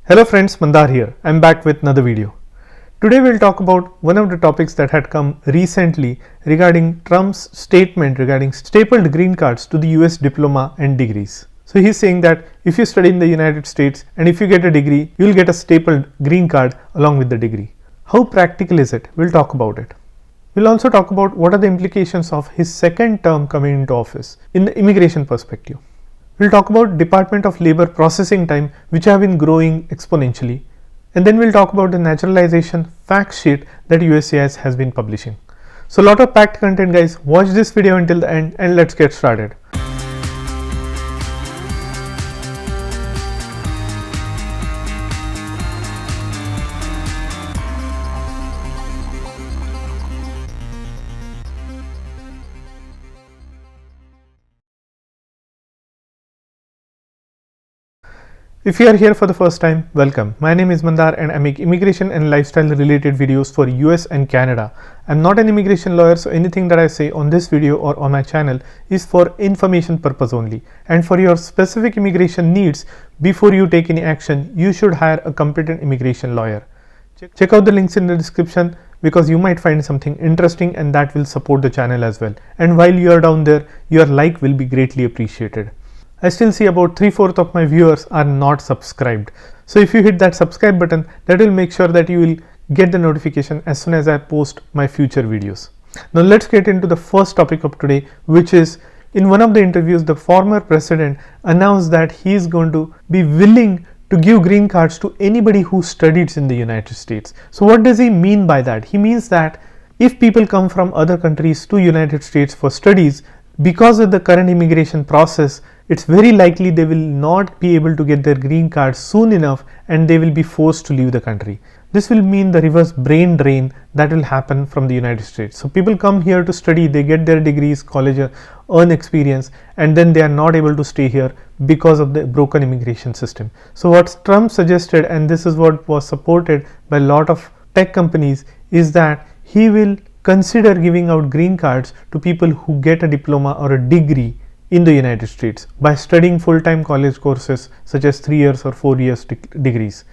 Hello friends, Mandar here. I'm back with another video. Today we'll talk about one of the topics that had come recently regarding Trump's statement regarding stapled green cards to the US diploma and degrees. So he's saying that if you study in the United States and if you get a degree, you'll get a stapled green card along with the degree. How practical is it? We'll talk about it. We'll also talk about what are the implications of his second term coming into office in the immigration perspective. We'll talk about Department of Labor processing time, which have been growing exponentially. And then we'll talk about the naturalization fact sheet that USCIS has been publishing. So a lot of packed content, guys. Watch this video until the end and let's get started. If you are here for the first time, welcome. My name is Mandar and I make immigration and lifestyle related videos for US and Canada. I'm not an immigration lawyer, so anything that I say on this video or on my channel is for information purpose only. And for your specific immigration needs, before you take any action, you should hire a competent immigration lawyer. Check out the links in the description because you might find something interesting and that will support the channel as well. And while you are down there, your like will be greatly appreciated. I still see about 3/4 of my viewers are not subscribed. So if you hit that subscribe button, that will make sure that you will get the notification as soon as I post my future videos. Now let's get into the first topic of today, which is in one of the interviews, the former president announced that he is going to be willing to give green cards to anybody who studies in the United States. So what does he mean by that? He means that if people come from other countries to United States for studies, because of the current immigration process, it's very likely they will not be able to get their green card soon enough and they will be forced to leave the country. This will mean the reverse brain drain that will happen from the United States. So people come here to study, they get their degrees, college, earn experience, and then they are not able to stay here because of the broken immigration system. So what Trump suggested, and this is what was supported by a lot of tech companies, is that he will consider giving out green cards to people who get a diploma or a degree in the United States by studying full-time college courses such as 3 years or 4 years degrees.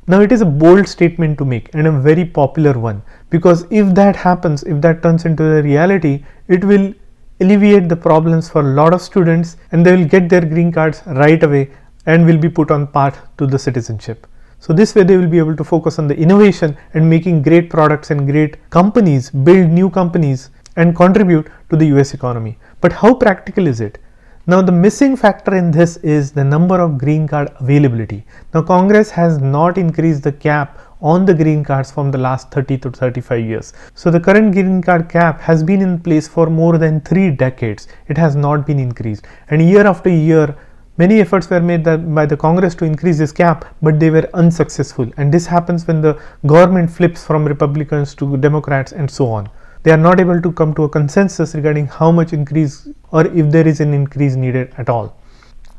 Now it is a bold statement to make and a very popular one, because if that happens, if that turns into a reality, it will alleviate the problems for a lot of students and they will get their green cards right away and will be put on path to the citizenship. So this way they will be able to focus on the innovation and making great products and great companies, build new companies and contribute to the US economy. But how practical is it? Now the missing factor in this is the number of green card availability. Now Congress has not increased the cap on the green cards from the last 30 to 35 years. So the current green card cap has been in place for more than 3 decades. It has not been increased, and year after year many efforts were made by the Congress to increase this cap, but they were unsuccessful. And this happens when the government flips from Republicans to Democrats and so on. They are not able to come to a consensus regarding how much increase or if there is an increase needed at all.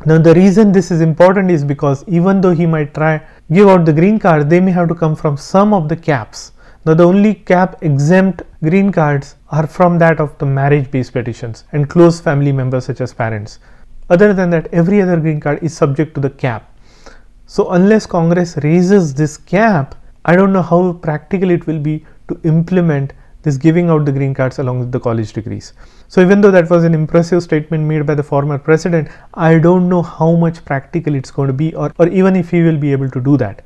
Now the reason this is important is because even though he might try give out the green card, they may have to come from some of the caps. Now the only cap exempt green cards are from that of the marriage based petitions and close family members such as parents. Other than that, every other green card is subject to the cap. So unless Congress raises this cap, I don't know how practical it will be to implement this giving out the green cards along with the college degrees. So even though that was an impressive statement made by the former president, I don't know how much practical it's going to be or even if he will be able to do that.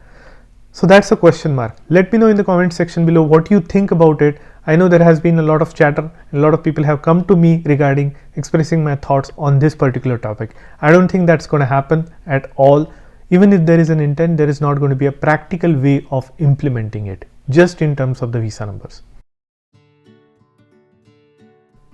So that's a question mark. Let me know in the comment section below what you think about it. I know there has been a lot of chatter, a lot of people have come to me regarding expressing my thoughts on this particular topic. I don't think that's going to happen at all. Even if there is an intent, there is not going to be a practical way of implementing it, just in terms of the visa numbers.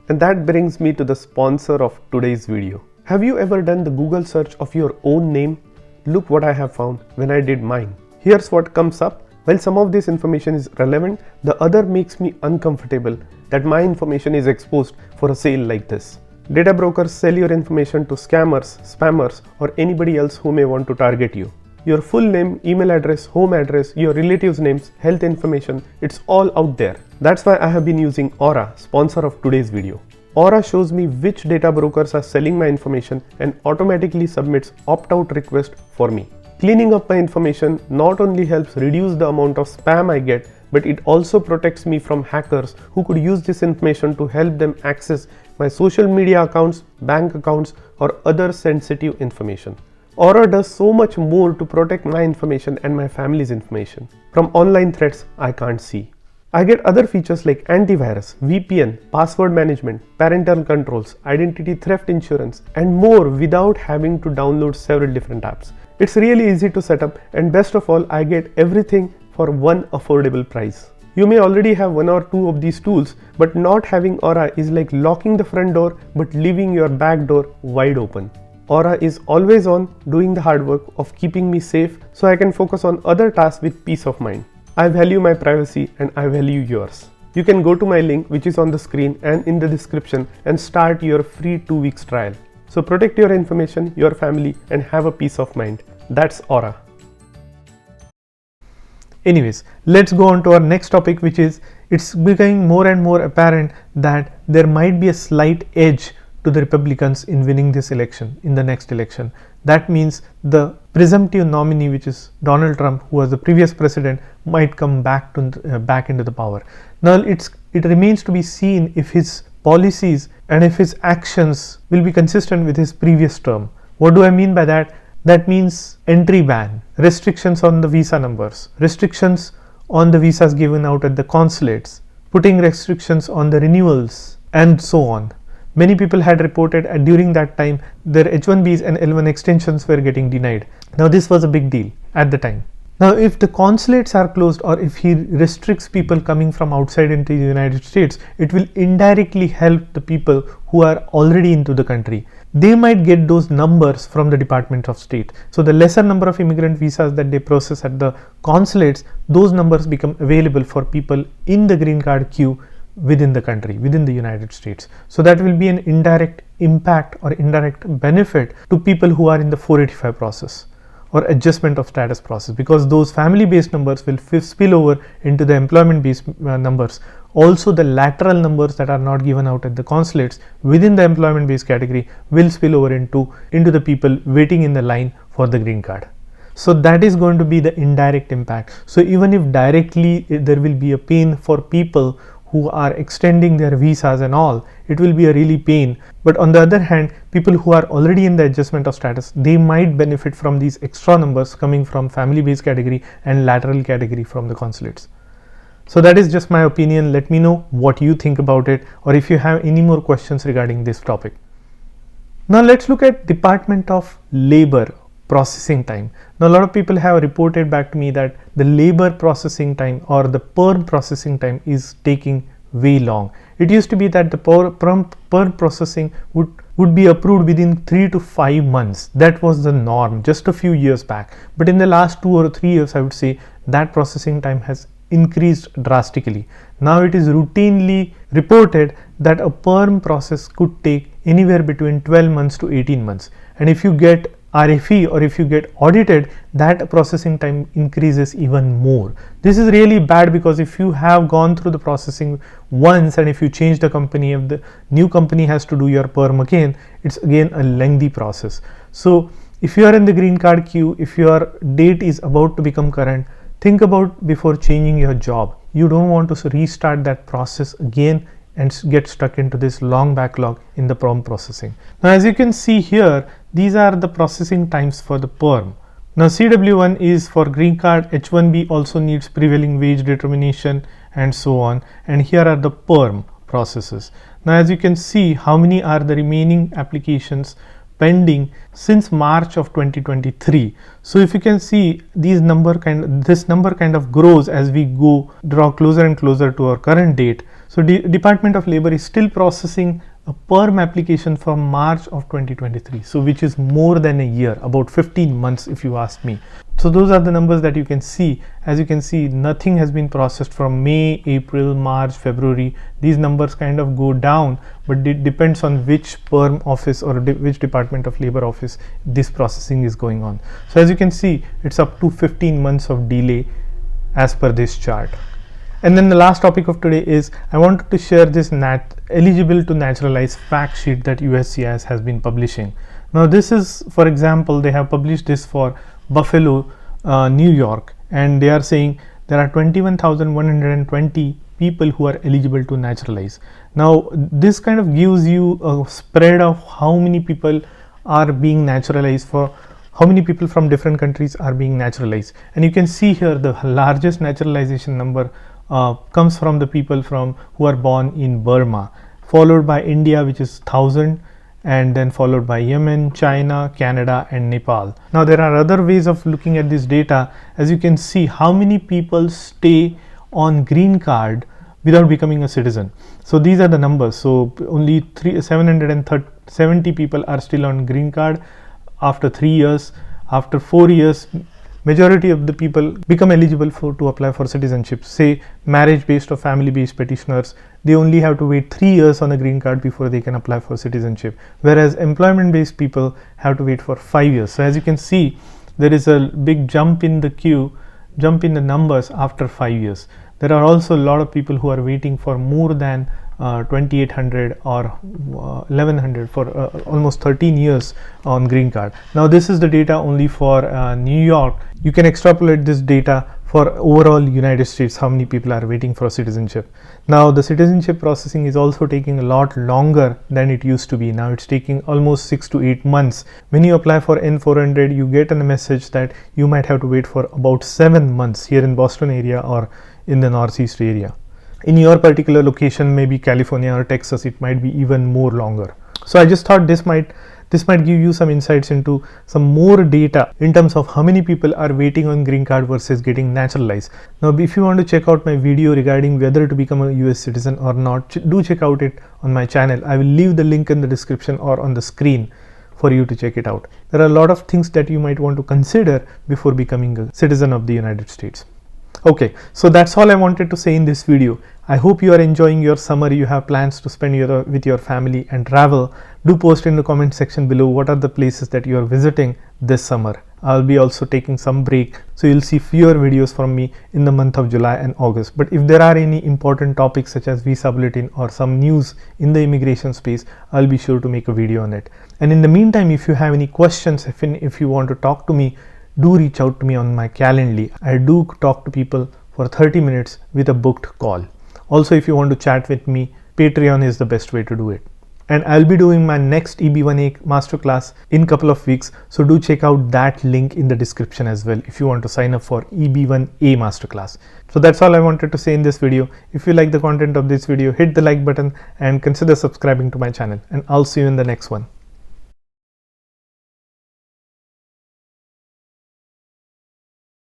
And that brings me to the sponsor of today's video. Have you ever done the Google search of your own name? Look what I have found when I did mine. Here's what comes up. While some of this information is relevant, the other makes me uncomfortable that my information is exposed for a sale like this. Data brokers sell your information to scammers, spammers, or anybody else who may want to target you. Your full name, email address, home address, your relatives' names, health information, it's all out there. That's why I have been using Aura, sponsor of today's video. Aura shows me which data brokers are selling my information and automatically submits opt-out request for me. Cleaning up my information not only helps reduce the amount of spam I get, but it also protects me from hackers who could use this information to help them access my social media accounts, bank accounts, or other sensitive information. Aura does so much more to protect my information and my family's information from online threats I can't see. I get other features like antivirus, VPN, password management, parental controls, identity theft insurance, and more without having to download several different apps. It's really easy to set up, and best of all, I get everything for one affordable price. You may already have one or two of these tools, but not having Aura is like locking the front door but leaving your back door wide open. Aura is always on, doing the hard work of keeping me safe so I can focus on other tasks with peace of mind. I value my privacy and I value yours. You can go to my link which is on the screen and in the description and start your free 2 weeks trial. So protect your information, your family, and have a peace of mind. That's Aura. Anyways, let's go on to our next topic, which is it's becoming more and more apparent that there might be a slight edge to the Republicans in winning this election, in the next election. That means the presumptive nominee, which is Donald Trump, who was the previous president, might come back into the power. Now it remains to be seen if his policies and if his actions will be consistent with his previous term. What do I mean by that? That means entry ban, restrictions on the visa numbers, restrictions on the visas given out at the consulates, putting restrictions on the renewals, and so on. Many people had reported during that time their H-1Bs and L-1 extensions were getting denied. Now this was a big deal at the time. Now if the consulates are closed, or if he restricts people coming from outside into the United States, it will indirectly help the people who are already into the country. They might get those numbers from the Department of State. So the lesser number of immigrant visas that they process at the consulates, those numbers become available for people in the green card queue within the country, within the United States. So that will be an indirect impact or indirect benefit to people who are in the 485 process or adjustment of status process, because those family based numbers will spill over into the employment based numbers. Also the lateral numbers that are not given out at the consulates within the employment based category will spill over into the people waiting in the line for the green card. So that is going to be the indirect impact. So even if directly there will be a pain for people who are extending their visas and all, it will be a really pain. But on the other hand, people who are already in the adjustment of status, they might benefit from these extra numbers coming from family based category and lateral category from the consulates. So that is just my opinion. Let me know what you think about it, or if you have any more questions regarding this topic. Now let's look at Department of Labor processing time. Now a lot of people have reported back to me that the labor processing time or the perm processing time is taking way long. It used to be that the perm processing would be approved within 3 to 5 months. That was the norm just a few years back. But in the last 2 or 3 years, I would say that processing time has increased drastically. Now it is routinely reported that a perm process could take anywhere between 12 months to 18 months. And if you get RFE or if you get audited, that processing time increases even more. This is really bad, because if you have gone through the processing once and if you change the company, if the new company has to do your perm again, it's again a lengthy process. So if you are in the green card queue, if your date is about to become current, think about before changing your job. You don't want to restart that process again and get stuck into this long backlog in the perm processing. Now as you can see here, these are the processing times for the perm. Now CW1 is for green card, H1B also needs prevailing wage determination and so on, and here are the perm processes. Now as you can see, how many are the remaining applications pending since March of 2023. So if you can see, this number kind of grows as we draw closer and closer to our current date. So Department of Labor is still processing a perm application from March of 2023, so which is more than a year, about 15 months if you ask me. So those are the numbers that you can see. As you can see, nothing has been processed from May, April, March, February. These numbers kind of go down, but it depends on which perm office or which Department of Labor office this processing is going on. So as you can see, it's up to 15 months of delay as per this chart. And then the last topic of today is I wanted to share this eligible to naturalize fact sheet that USCIS has been publishing. Now this is, for example, they have published this for Buffalo, New York, and they are saying there are 21,120 people who are eligible to naturalize. Now this kind of gives you a spread of how many people are being naturalized, for how many people from different countries are being naturalized. And you can see here the largest naturalization number comes from the people who are born in Burma, followed by India, which is 1,000, and then followed by Yemen, China, Canada, and Nepal. Now there are other ways of looking at this data. As you can see, how many people stay on green card without becoming a citizen. So these are the numbers. So only 770 people are still on green card after 3 years. After 4 years, majority of the people become eligible to apply for citizenship. Say marriage based or family based petitioners, they only have to wait 3 years on a green card before they can apply for citizenship, whereas employment based people have to wait for 5 years. So as you can see, there is a big jump in the numbers after 5 years. There are also a lot of people who are waiting for more than 2800 or 1100 for almost 13 years on green card. Now this is the data only for New York. You can extrapolate this data for overall United States, how many people are waiting for citizenship. Now the citizenship processing is also taking a lot longer than it used to be. Now it's taking almost 6 to 8 months. When you apply for N400, you get a message that you might have to wait for about 7 months here in Boston area or in the Northeast area. In your particular location, maybe California or Texas, it might be even more longer. So I just thought this might give you some insights into some more data in terms of how many people are waiting on green card versus getting naturalized. Now if you want to check out my video regarding whether to become a US citizen or not, do check out it on my channel. I will leave the link in the description or on the screen for you to check it out. There are a lot of things that you might want to consider before becoming a citizen of the United States. Okay, so that's all I wanted to say in this video. I hope you are enjoying your summer. You have plans to spend with your family and travel. Do post in the comment section below what are the places that you are visiting this summer. I'll be also taking some break, so you'll see fewer videos from me in the month of July and August. But if there are any important topics such as visa bulletin or some news in the immigration space, I'll be sure to make a video on it. And in the meantime, if you have any questions, if you want to talk to me, do reach out to me on my Calendly. I do talk to people for 30 minutes with a booked call. Also, if you want to chat with me, Patreon is the best way to do it. And I'll be doing my next EB1A masterclass in a couple of weeks. So do check out that link in the description as well if you want to sign up for EB1A masterclass. So that's all I wanted to say in this video. If you like the content of this video, hit the like button and consider subscribing to my channel. And I'll see you in the next one.